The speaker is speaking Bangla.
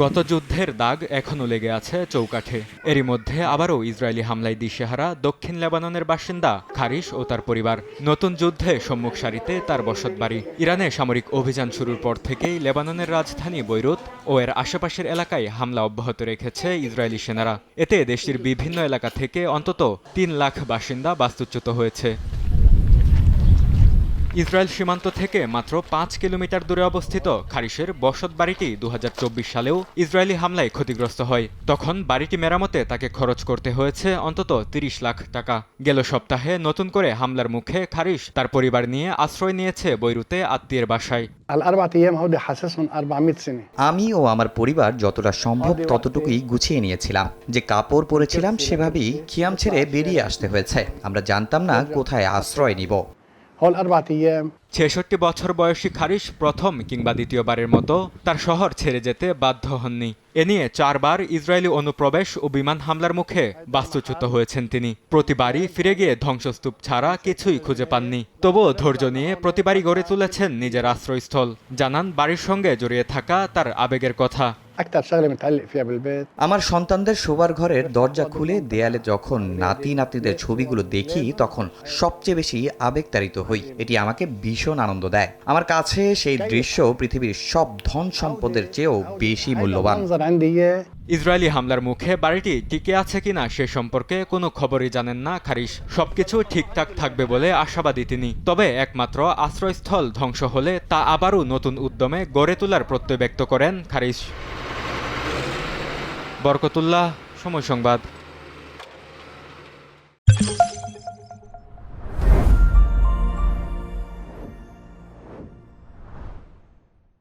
গত যুদ্ধের দাগ এখনও লেগে আছে চৌকাঠে। এরই মধ্যে আবারও ইসরায়েলি হামলায় দিশেহারা দক্ষিণ লেবাননের বাসিন্দা খারিশ ও তার পরিবার। নতুন যুদ্ধে সম্মুখ সারিতে তার বসতবাড়ি। ইরানে সামরিক অভিযান শুরুর পর থেকেই লেবাননের রাজধানী বৈরুত ও এর আশেপাশের এলাকায় হামলা অব্যাহত রেখেছে ইসরায়েলি সেনারা। এতে দেশটির বিভিন্ন এলাকা থেকে অন্তত ৩ লাখ বাসিন্দা বাস্তুচ্যুত হয়েছে। ইসরায়েল সীমান্ত থেকে মাত্র ৫ কিলোমিটার দূরে অবস্থিত খারিশের বসতবাড়িটি ২০২৪ সালেও ইসরায়েলি হামলায় ক্ষতিগ্রস্ত হয়। তখন বাড়িটি মেরামতে তাকে খরচ করতে হয়েছে অন্তত ৩০ লাখ টাকা। গেল সপ্তাহে নতুন করে হামলার মুখে খারিশ তার পরিবার নিয়ে আশ্রয় নিয়েছে বৈরুতে আত্মীয়ের বাসায়। আমি ও আমার পরিবার যতটা সম্ভব ততটুকুই গুছিয়ে নিয়েছিলাম। যে কাপড় পরেছিলাম সেভাবেই খিয়াম ছেড়ে বেরিয়ে আসতে হয়েছে। আমরা জানতাম না কোথায় আশ্রয় নিব। ৬৬ বছর বয়সী খারিশ প্রথম কিংবা দ্বিতীয়বারের মতো তার শহর ছেড়ে যেতে বাধ্য হননি। এ নিয়ে ৪ বার ইসরায়েলি অনুপ্রবেশ ও বিমান হামলার মুখে বাস্তুচ্যুত হয়েছেন তিনি। প্রতিবারই ফিরে গিয়ে ধ্বংসস্তূপ ছাড়া কিছুই খুঁজে পাননি। তবুও ধৈর্য নিয়ে প্রতিবারই গড়ে তুলেছেন নিজের আশ্রয়স্থল। জানান বাড়ির সঙ্গে জড়িয়ে থাকা তার আবেগের কথা। আমার সন্তানদের শোবার ঘরের দরজা খুলে দেয়ালে যখন নাতি নাতনিদের ছবিগুলো দেখি তখন সবচেয়ে বেশি আবেগতাড়িত হই। এটি আমাকে ভীষণ আনন্দ দেয়। আমার কাছে সেই দৃশ্য পৃথিবীর সব ধন সম্পদের চেয়েও বেশি মূল্যবান। ইসরায়েলি হামলার মুখে বাড়িটি টিকে আছে কিনা সে সম্পর্কে কোনো খবরই জানেন না খারিশ। সবকিছু ঠিকঠাক থাকবে বলে আশাবাদী তিনি। তবে একমাত্র আশ্রয়স্থল ধ্বংস হলে তা আবারও নতুন উদ্যমে গড়ে তোলার প্রত্যয় ব্যক্ত করেন খারিশ। বরকতুল্লাহ, সময় সংবাদ।